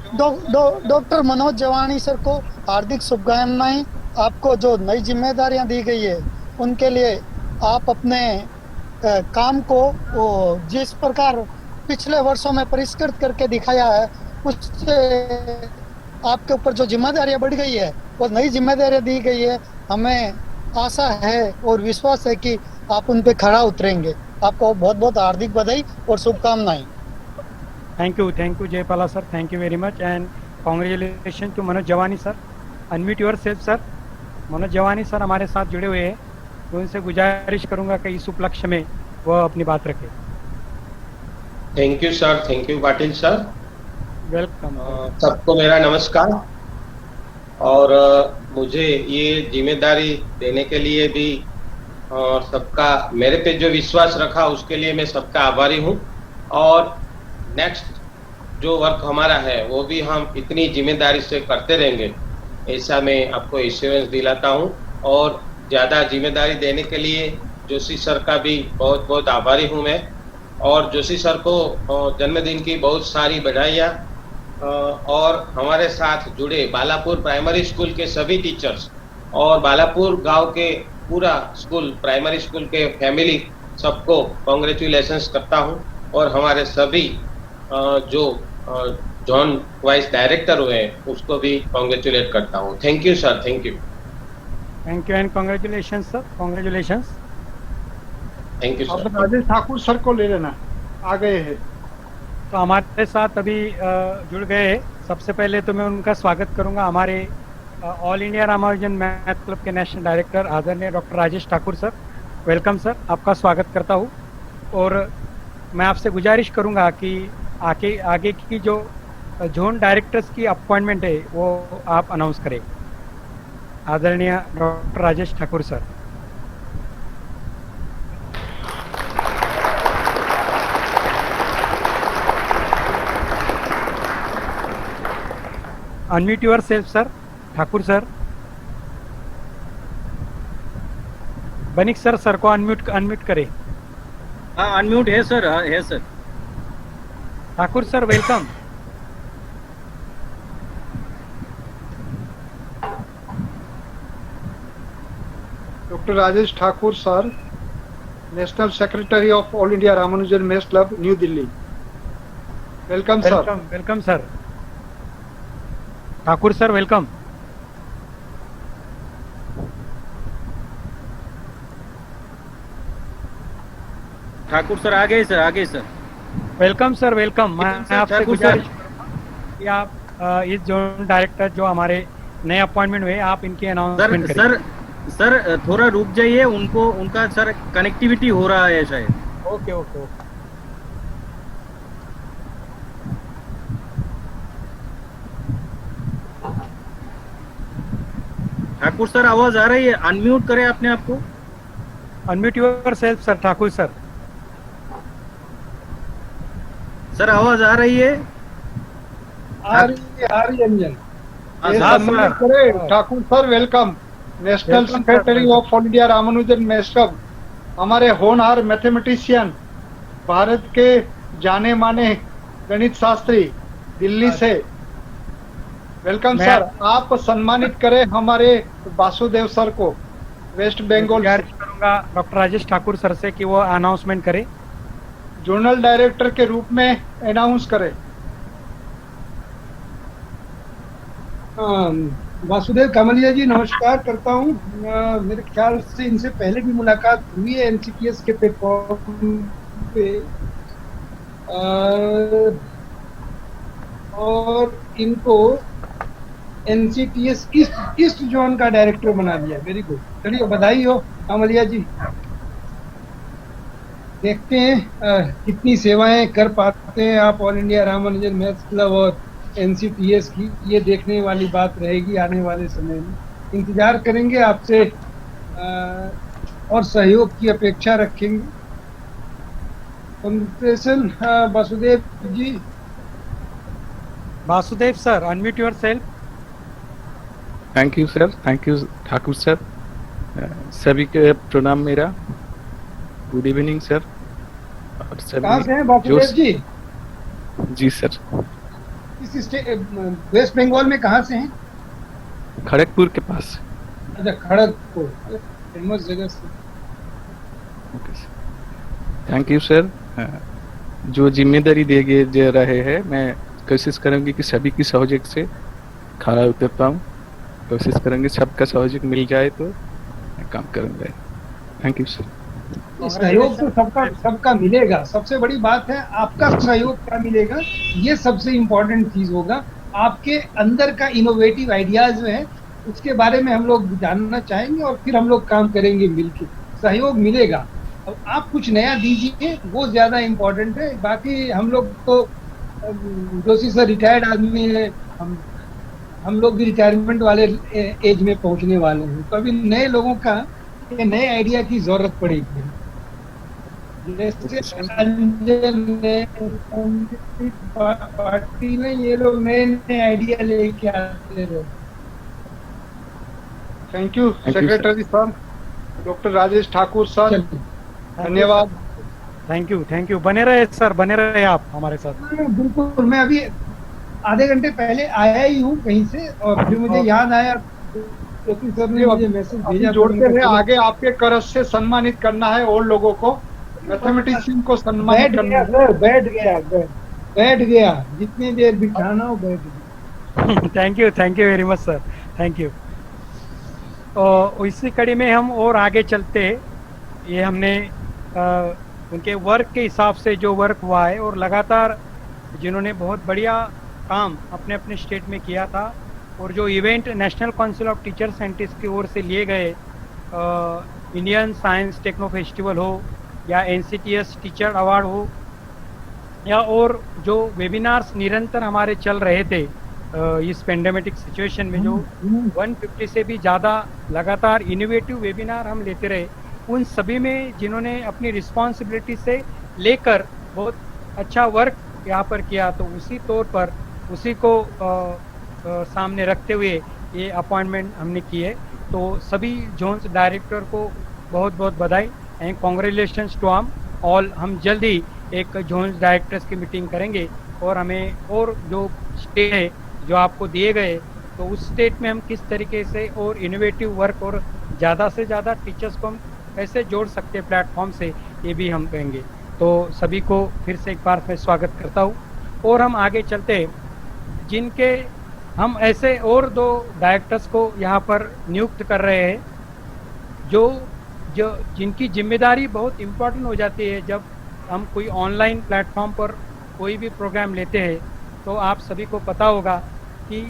Speaker 9: Doctor Manoj Jawani sir को हार्दिक शुभकामनाएं। आपको जो नई जिम्मेदारियां दी गई है उनके लिए आप अपने काम को जिस प्रकार पिछले वर्षों में परिष्कृत करके दिखाया है उससे आपके ऊपर जो जिम्मेदारियां बढ़ गई है और नई जिम्मेदारियां दी गई है, हमें आशा है और विश्वास है कि आप उन पे खरा उतरेंगे। आपको बहुत बहुत हार्दिक बधाई और शुभकामनाएं।
Speaker 6: Thank you Jayapala sir, thank you very much and congratulation to Manoj Jawani sir. Unmute yourself sir. Manoj Jawani sir हमारे साथ जुड़े हुए हैं, तो उनसे गुजारिश करूंगा कि इस उपलक्ष्य में वह अपनी बात रखें।
Speaker 10: Thank you sir, thank you Patil sir.
Speaker 6: Welcome.
Speaker 10: सबको मेरा नमस्कार। और मुझे ये जिम्मेदारी देने के लिए भी सबका मेरे पे जो विश्वास रखा उसके लिए मैं सबका आभारी हूँ। और नेक्स्ट जो वर्क हमारा है वो भी हम इतनी जिम्मेदारी से करते रहेंगे, ऐसा मैं आपको एश्योरेंस दिलाता हूँ। और ज़्यादा जिम्मेदारी देने के लिए जोशी सर का भी बहुत बहुत आभारी हूँ मैं। और जोशी सर को जन्मदिन की बहुत सारी बधाइयाँ। और हमारे साथ जुड़े बालापुर प्राइमरी स्कूल के सभी टीचर्स और बालापुर गांव के पूरा स्कूल प्राइमरी स्कूल के फैमिली सबको कॉन्ग्रेचुलेशंस करता हूं। और हमारे सभी जो जोन वाइज डायरेक्टर हुए हैं उसको भी कॉन्ग्रेचुलेट करता हूं। Thank you sir, thank you
Speaker 6: and congratulation sir, congratulation.
Speaker 10: Thank you
Speaker 3: अब
Speaker 10: सर।
Speaker 3: राजेश ठाकुर सर को ले लेना, आ गए हैं।
Speaker 6: तो हमारे साथ अभी जुड़ गए। सबसे पहले तो मैं उनका स्वागत करूंगा हमारे all India Ramanujan math club के नेशनल डायरेक्टर आदरणीय doctor Rajesh Thakur sir. Welcome sir, आपका स्वागत करता हूं। और मैं आपसे गुजारिश करूंगा कि आगे की जो जोन डायरेक्टर्स की अपॉइंटमेंट है वो आप अनाउंस करें। आदरणीय doctor Rajesh Thakur sir. Unmute yourself sir, Thakur sir. Banik sir को अनम्यूट करें।
Speaker 1: हाँ अनम्यूट है सर, हाँ है sir.
Speaker 6: Thakur sir welcome.
Speaker 3: Doctor Rajesh Thakur sir, national secretary of all India Ramanujan maths club, new Delhi. Welcome sir.
Speaker 6: Welcome sir. Thakur sir welcome.
Speaker 1: Thakur sir आ गए sir, आ गए सर।
Speaker 6: Welcome sir, welcome. मैं आपसे
Speaker 1: ठाकुर
Speaker 6: गुजारिश करूंगा कि आप इस जोन डायरेक्टर जो हमारे नए अपॉइंटमेंट हुए आप इनकी अनाउंसमेंट करें।
Speaker 1: सर थोड़ा रुक जाइए, उनका सर कनेक्टिविटी हो रहा है शायद।
Speaker 6: Okay okay okay.
Speaker 1: Thakur sir आवाज आ रही है, अनम्यूट करें अपने आप को।
Speaker 6: Unmute yourself sir, Thakur sir.
Speaker 1: Sir आवाज आ रही है?
Speaker 3: आ रही अंजन।
Speaker 6: हाँ sir.
Speaker 3: Thakur sir welcome, national secretary of all India Ramanujan maths club, हमारे होनहार मैथमेटिशियन, भारत के जाने माने गणित शास्त्री, दिल्ली से। Welcome sir. आप सम्मानित करें हमारे वासुदेव सर को, वेस्ट बंगाल।
Speaker 6: करूंगा डॉक्टर राजेश ठाकुर सर से कि वो अनाउंसमेंट करें,
Speaker 3: जोनल डायरेक्टर के रूप में अनाउंस करें।
Speaker 11: वासुदेव कामलिया जी नमस्कार करता हूँ। मेरे ख्याल से इनसे पहले भी मुलाकात हुई है एनसीटीएस के प्लेटफॉर्म पे। और इनको एनसीटीएस ईस्ट जोन का डायरेक्टर बना दिया। वेरी गुड, चलिए बधाई हो कामलिया जी। देखते हैं कितनी सेवाएं कर पाते हैं आप all India Ramanujan maths club और एनसीटीएस की। ये देखने वाली बात रहेगी आने वाले समय में। इंतजार करेंगे आपसे और सहयोग की अपेक्षा रखेंगे। Congratulation Vasudev ji.
Speaker 6: Vasudev sir, unmute yourself.
Speaker 12: Thank you sir, thank you Thakur sir. सभी के प्रणाम मेरा। Good evening sir. और
Speaker 11: कहाँ से हैं
Speaker 12: सभी
Speaker 11: वासुदेव जी?
Speaker 12: जी सर,
Speaker 11: इस वेस्ट बंगाल में कहाँ से हैं?
Speaker 12: खड़गपुर के पास।
Speaker 11: अच्छा, खड़गपुर, फेमस जगह से।
Speaker 12: Okay sir, thank you sir. जो जिम्मेदारी दे रहे हैं, मैं कोशिश करूंगी कि सभी की सहयोग से खड़ा उतर पाऊँ। कोशिश करेंगे सबका सहयोग मिल जाए तो मैं काम करूंगा। Thank you sir.
Speaker 11: सहयोग तो सबका मिलेगा। सबसे बड़ी बात है आपका सहयोग क्या मिलेगा, ये सबसे इम्पोर्टेंट चीज होगा। आपके अंदर का इनोवेटिव आइडियाज है, उसके बारे में हम लोग जानना चाहेंगे और फिर हम लोग काम करेंगे मिलके। सहयोग मिलेगा। अब आप कुछ नया दीजिए, वो ज्यादा इम्पोर्टेंट है। बाकी हम लोग तो जोशी सर रिटायर्ड आदमी है, हम लोग भी रिटायरमेंट वाले एज में पहुंचने वाले हैं, तो अभी नए लोगों का नए आइडिया की जरूरत पड़ेगी। जैसे पार्टी में ये लोग नए नए आइडिया लेके आते रहे।
Speaker 3: Thank you secretary sir, doctor Rajesh Thakur sir, धन्यवाद।
Speaker 6: Thank you. बने रहे सर, बने रहे आप हमारे साथ।
Speaker 11: बिल्कुल, मैं अभी आधे घंटे पहले आया ही हूँ कहीं से, और फिर मुझे याद आया क्योंकि सर ने मुझे मैसेज भेजा।
Speaker 3: जोड़ते हुए आगे आपके करज से सम्मानित करना है और लोगों को, मैथमेटिशियन को सम्मानित करना है।
Speaker 11: बैठ गया, जितनी देर बिठाना हो बैठ गया।
Speaker 6: Thank you very much sir, thank you. और इसी कड़ी में हम और आगे चलते, ये हमने उनके वर्क के हिसाब से जो वर्क हुआ है, और लगातार जिन्होंने बहुत बढ़िया काम अपने अपने स्टेट में किया था, और जो event national council of teacher scientist की ओर से लिए गए इंडियन साइंस टेक्नो फेस्टिवल हो, या NCTS टीचर अवार्ड हो, या और जो वेबिनार्स निरंतर हमारे चल रहे थे इस पेंडेमिक सिचुएशन में, जो 150 से भी ज़्यादा लगातार इनोवेटिव वेबिनार हम लेते रहे, उन सभी में जिन्होंने अपनी रिस्पॉन्सिबिलिटी से लेकर बहुत अच्छा वर्क यहाँ पर किया, तो उसी तौर पर उसी को सामने रखते हुए ये अपॉइंटमेंट हमने किए। तो सभी जोन्स डायरेक्टर को बहुत बहुत बधाई एंड कॉन्ग्रेचुलेशंस टू ऑल। हम जल्द ही एक जोन्स डायरेक्टर्स की मीटिंग करेंगे, और हमें और जो स्टेट है जो आपको दिए गए, तो उस स्टेट में हम किस तरीके से और इनोवेटिव वर्क और ज़्यादा से ज़्यादा टीचर्स को हम कैसे जोड़ सकते हैं प्लेटफॉर्म से, ये भी हम कहेंगे। तो सभी को फिर से एक बार मैं स्वागत करता हूँ, और हम आगे चलते जिनके हम ऐसे और 2 डायरेक्टर्स को यहाँ पर नियुक्त कर रहे हैं, जो जिनकी जिम्मेदारी बहुत इम्पोर्टेंट हो जाती है जब हम कोई ऑनलाइन प्लेटफॉर्म पर कोई भी प्रोग्राम लेते हैं। तो आप सभी को पता होगा कि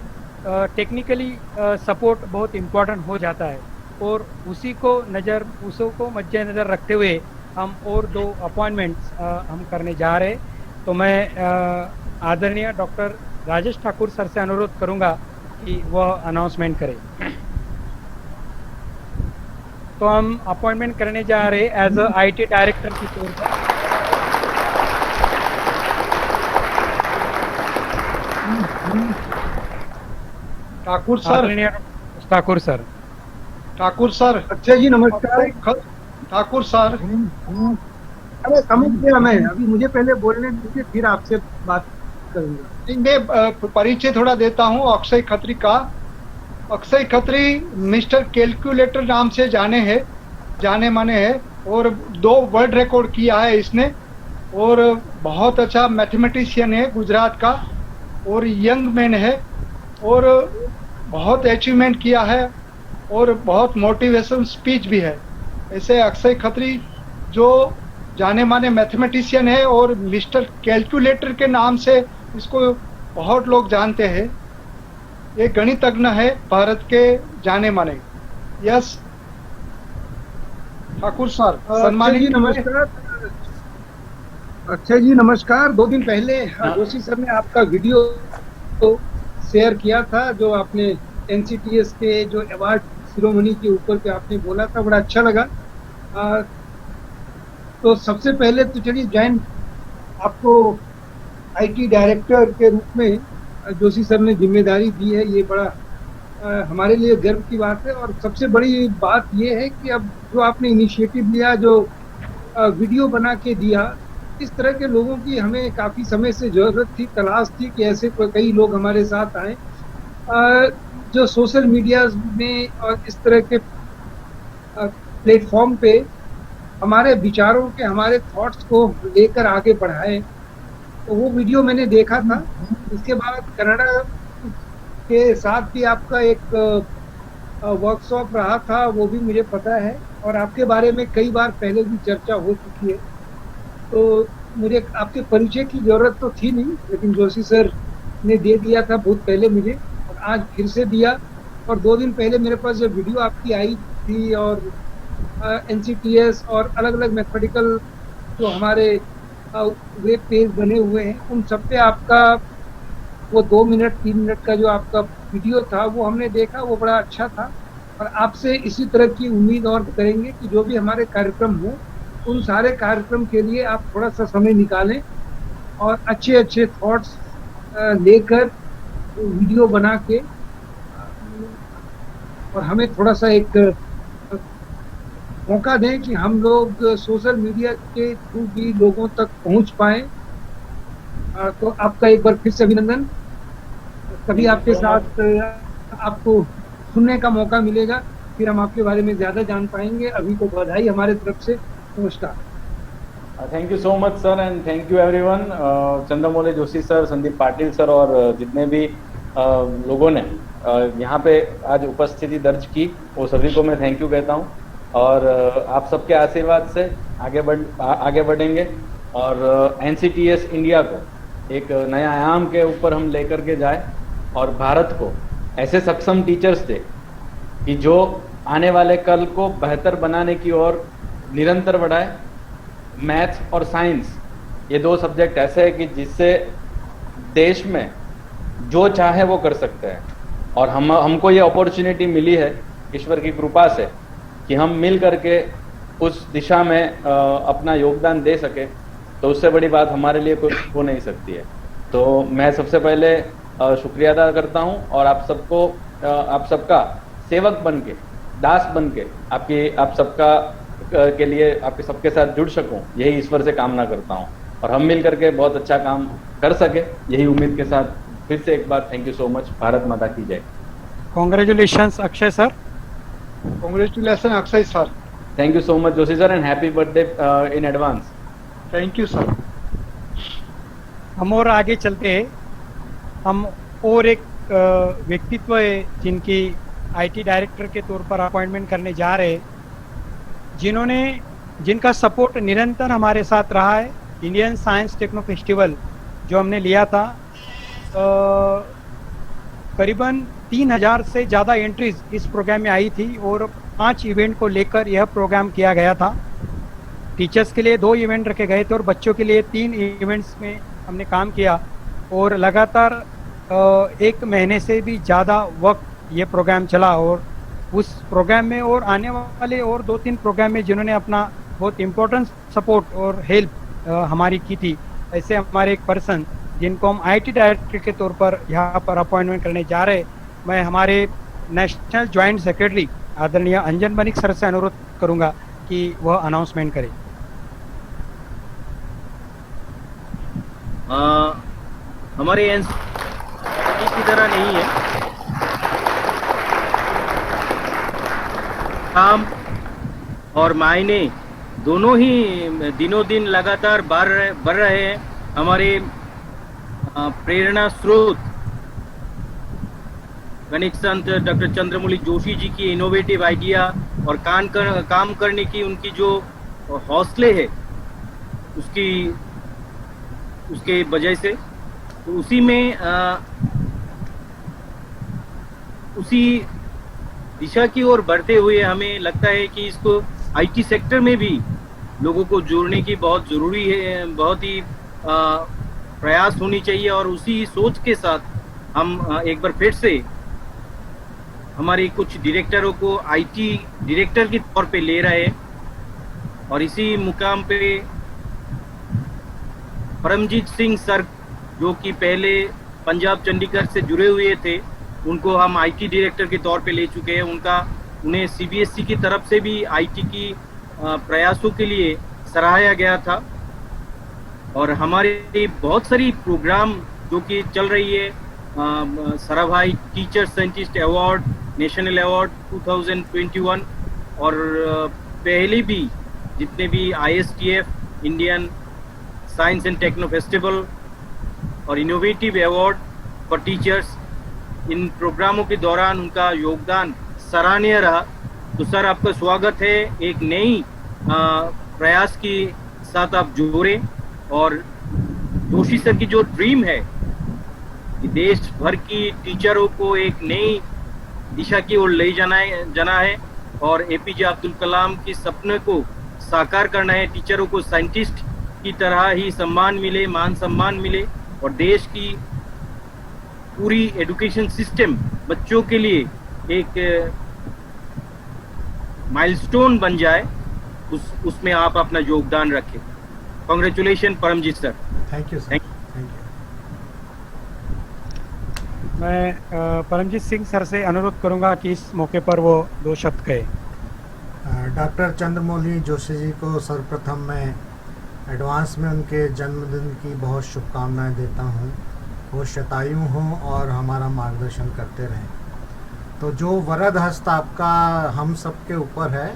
Speaker 6: टेक्निकली सपोर्ट बहुत इम्पोर्टेंट हो जाता है, और उसी को मद्देनज़र रखते हुए हम और 2 अपॉइंटमेंट्स हम करने जा रहे हैं। तो मैं आदरणीय डॉक्टर राजेश ठाकुर सर से अनुरोध करूंगा कि वह अनाउंसमेंट करें। तो हम अपॉइंटमेंट करने जा रहे हैं एज अ IT डायरेक्टर की तौर पर।
Speaker 3: ठाकुर सर, ठाकुर सर,
Speaker 11: अच्छा जी, नमस्कार
Speaker 3: ठाकुर सर।
Speaker 11: अरे समझ गया मैं, अभी मुझे पहले बोलने दीजिए, फिर आपसे बात करूंगा।
Speaker 3: मैं परिचय थोड़ा देता हूँ अक्षय खत्री का। अक्षय खत्री मिस्टर कैलकुलेटर नाम से जाने माने हैं, और 2 वर्ल्ड रिकॉर्ड किया है इसने, और बहुत अच्छा मैथमेटिशियन है गुजरात का, और यंग मैन है, और बहुत अचीवमेंट किया है, और बहुत मोटिवेशन स्पीच भी है। ऐसे अक्षय खत्री जो जाने माने मैथमेटिशियन है, और मिस्टर कैलकुलेटर के नाम से इसको बहुत लोग जानते हैं। ये गणितज्ञ है, भारत के जाने माने। यस ठाकुर सर, सम्मानित।
Speaker 11: नमस्कार अक्षय जी, नमस्कार। 2 दिन पहले जोशी सर ने आपका वीडियो तो शेयर किया था, जो आपने NCTS के जो अवार्ड सेरेमनी के ऊपर पे आपने बोला था, बड़ा अच्छा लगा। तो सबसे पहले तो चलिए आपको IT डायरेक्टर के रूप में जोशी सर ने जिम्मेदारी दी है, ये बड़ा हमारे लिए गर्व की बात है। और सबसे बड़ी बात ये है कि अब जो आपने इनिशिएटिव लिया, जो वीडियो बना के दिया, इस तरह के लोगों की हमें काफ़ी समय से ज़रूरत थी, तलाश थी कि ऐसे कई लोग हमारे साथ आए जो सोशल मीडिया में और इस तरह के प्लेटफॉर्म पे हमारे विचारों के, हमारे थॉट्स को लेकर आगे बढ़ाए। तो वो वीडियो मैंने देखा था। इसके बाद कनाडा के साथ भी आपका एक वर्कशॉप रहा था, वो भी मुझे पता है, और आपके बारे में कई बार पहले भी चर्चा हो चुकी है। तो मुझे आपके परिचय की ज़रूरत तो थी नहीं, लेकिन जोशी सर ने दे दिया था बहुत पहले मुझे, और आज फिर से दिया। और 2 दिन पहले मेरे पास जब वीडियो आपकी आई थी, और NCTS और अलग अलग मैथमेटिकल जो हमारे वेब पेज बने हुए हैं, उन सब पे आपका वो 2 मिनट 3 मिनट का जो आपका वीडियो था वो हमने देखा, वो बड़ा अच्छा था। और आपसे इसी तरह की उम्मीद और करेंगे कि जो भी हमारे कार्यक्रम हो, उन सारे कार्यक्रम के लिए आप थोड़ा सा समय निकालें और अच्छे अच्छे थॉट्स लेकर वीडियो बना के, और हमें थोड़ा सा एक मौका दें कि हम लोग सोशल मीडिया के थ्रू भी लोगों तक पहुंच पाएं। तो आपका एक बार फिर से अभिनंदन। कभी आपके साथ आपको सुनने का मौका मिलेगा, फिर हम आपके बारे में ज़्यादा जान पाएंगे। अभी तो बधाई हमारे तरफ से। नमस्कार।
Speaker 13: Thank you so much sir, and thank you everyone. Chandramouli Joshi sir, Sandeep Patil sir और जितने भी लोगों ने यहाँ पे आज उपस्थिति दर्ज की, वो सभी को मैं थैंक यू कहता हूँ। और आप सबके आशीर्वाद से आगे बढ़ेंगे और NCTS इंडिया को एक नए आयाम के ऊपर हम लेकर के जाए और भारत को ऐसे सक्षम टीचर्स दे कि जो आने वाले कल को बेहतर बनाने की ओर निरंतर बढ़ाए। मैथ्स और साइंस ये 2 सब्जेक्ट ऐसे हैं कि जिससे देश में जो चाहे वो कर सकते हैं, और हमको ये अपॉर्चुनिटी मिली है ईश्वर की कृपा से कि हम मिल करके उस दिशा में अपना योगदान दे सके, तो उससे बड़ी बात हमारे लिए कुछ हो नहीं सकती है। तो मैं सबसे पहले शुक्रिया अदा करता हूं और आप सबका सेवक बन के, दास बन के आप सबका के लिए आपके सबके साथ जुड़ सकूं, यही ईश्वर से कामना करता हूं और हम मिल करके बहुत अच्छा काम कर सके, यही उम्मीद के साथ फिर से एक बार thank you so much. Bharat माता की जय।
Speaker 6: Congratulations Akshay sir.
Speaker 3: Congratulation Akshay sir.
Speaker 13: Thank you so much Joshi sir, and happy birthday in advance.
Speaker 3: Thank you sir.
Speaker 6: हम और आगे चलते हैं। हम और एक व्यक्तित्व है जिनकी IT डायरेक्टर के तौर पर अपॉइंटमेंट करने जा रहे हैं, जिनका सपोर्ट निरंतर हमारे साथ रहा है। इंडियन साइंस टेक्नो फेस्टिवल जो हमने लिया था, करीबन 3000 से ज़्यादा एंट्रीज इस प्रोग्राम में आई थी और 5 इवेंट को लेकर यह प्रोग्राम किया गया था। टीचर्स के लिए 2 इवेंट रखे गए थे और बच्चों के लिए 3 इवेंट्स में हमने काम किया, और लगातार 1 महीने से भी ज़्यादा वक्त ये प्रोग्राम चला। और उस प्रोग्राम में और आने वाले और 2-3 प्रोग्राम में जिन्होंने अपना बहुत इम्पोर्टेंट सपोर्ट और हेल्प हमारी की थी, ऐसे हमारे एक पर्सन जिनको हम IT डायरेक्टर के तौर पर यहाँ पर अपॉइंटमेंट करने जा रहे, मैं हमारे नेशनल जॉइंट सेक्रेटरी आदरणीय अंजन बनिक सर से अनुरोध करूँगा कि वह अनाउंसमेंट करें।
Speaker 1: हमारे की तरह नहीं है, काम और मायने दोनों ही दिनों दिन लगातार बढ़ रहे हैं। हमारे प्रेरणा स्रोत गणित संत डॉक्टर चंद्रमौली जोशी जी की इनोवेटिव आइडिया और काम करने की उनकी जो हौसले है उसके वजह से, तो उसी में उसी दिशा की ओर बढ़ते हुए हमें लगता है कि इसको IT सेक्टर में भी लोगों को जोड़ने की बहुत ज़रूरी है, बहुत ही प्रयास होनी चाहिए। और उसी सोच के साथ हम एक बार फिर से हमारे कुछ डायरेक्टरों को IT डायरेक्टर के तौर पे ले रहे हैं, और इसी मुकाम पे परमजीत सिंह सर जो कि पहले पंजाब चंडीगढ़ से जुड़े हुए थे, उनको हम आईटी डायरेक्टर के तौर पे ले चुके हैं। उन्हें सीबीएसई की तरफ से भी आईटी की प्रयासों के लिए सराहाया गया था। और हमारे बहुत सारी प्रोग्राम जो कि चल रही है, Sarabhai teacher scientist award, national award 2021, और पहले भी जितने भी ISTF Indian science and techno festival और इनोवेटिव अवार्ड फॉर टीचर्स, इन प्रोग्रामों के दौरान उनका योगदान सराहनीय रहा। तो सर, आपका स्वागत है। एक नई प्रयास के साथ आप जुड़े, और जोशी सर की जो ड्रीम है कि देश भर की टीचरों को एक नई दिशा की ओर ले जाना है और APJ अब्दुल कलाम की सपने को साकार करना है। टीचरों को साइंटिस्ट की तरह ही सम्मान मिले, मान सम्मान मिले, और देश की पूरी एजुकेशन सिस्टम बच्चों के लिए एक माइलस्टोन बन जाए, उसमें आप अपना योगदान रखें। Congratulation Paramjit sir.
Speaker 14: Thank you sir.
Speaker 6: मैं परमजीत सिंह सर से अनुरोध करूंगा कि इस मौके पर वो 2 शब्द कहे।
Speaker 14: डॉक्टर चंद्रमौली जोशी जी को सर्वप्रथम मैं एडवांस में उनके जन्मदिन की बहुत शुभकामनाएं देता हूं। वो शतायु हों और हमारा मार्गदर्शन करते रहें। तो जो वरद हस्त आपका हम सब के ऊपर है,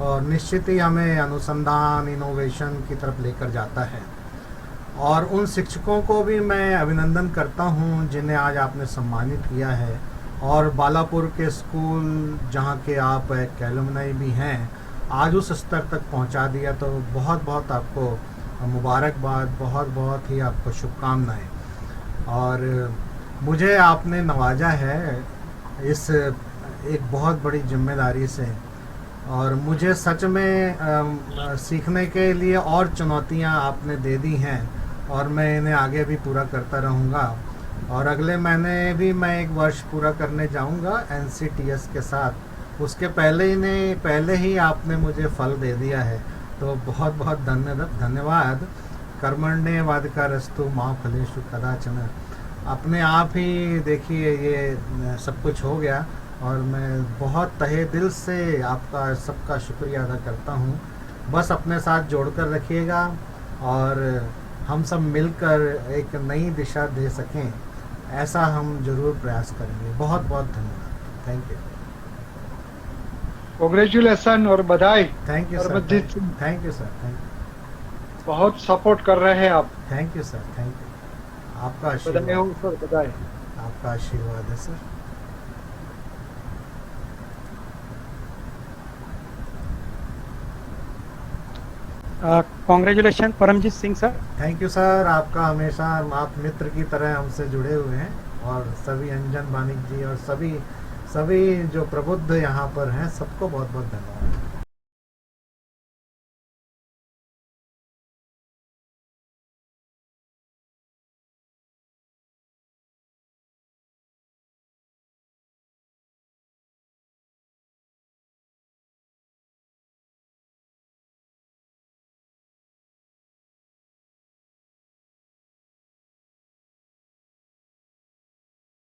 Speaker 14: और निश्चित ही हमें अनुसंधान, इनोवेशन की तरफ लेकर जाता है। और उन शिक्षकों को भी मैं अभिनंदन करता हूं जिन्हें आज आपने सम्मानित किया है, और बालापुर के स्कूल जहां के आप एक एलुमनाई भी हैं, आज उस स्तर तक पहुंचा दिया। तो बहुत बहुत आपको मुबारकबाद, बहुत बहुत ही आपको शुभकामनाएं। और मुझे आपने नवाजा है इस एक बहुत बड़ी जिम्मेदारी से, और मुझे सच में सीखने के लिए और चुनौतियां आपने दे दी हैं, और मैं इन्हें आगे भी पूरा करता रहूँगा। और अगले महीने भी मैं 1 वर्ष पूरा करने जाऊँगा NCTS के साथ। उसके पहले ही आपने मुझे फल दे दिया है, तो बहुत बहुत धन्यवाद। कर्मण्येवाधिकारस्तु मा फलेषु कदाचन। अपने आप ही देखिए ये सब कुछ हो गया, और मैं बहुत तहे दिल से आपका सबका शुक्रिया अदा करता हूँ। बस अपने साथ जोड़कर रखिएगा, और हम सब मिलकर एक नई दिशा दे सकें, ऐसा हम जरूर प्रयास करेंगे। बहुत बहुत धन्यवाद। Thank you.
Speaker 3: कांग्रेचुलेशन और बधाई।
Speaker 14: Thank you sir. Thank you sir. Thank you.
Speaker 3: बहुत सपोर्ट कर रहे हैं आप।
Speaker 14: Thank you sir. Thank you. आपका आशीर्वाद।
Speaker 3: बधाई हो सर, बधाई।
Speaker 14: आपका आशीर्वाद है sir.
Speaker 6: Congratulation Paramjit Singh sir.
Speaker 14: Thank you sir. आपका हमेशा आप मित्र की तरह हमसे जुड़े हुए हैं, और सभी अंजन बानिक जी और सभी जो प्रबुद्ध यहाँ पर हैं, सबको बहुत बहुत धन्यवाद।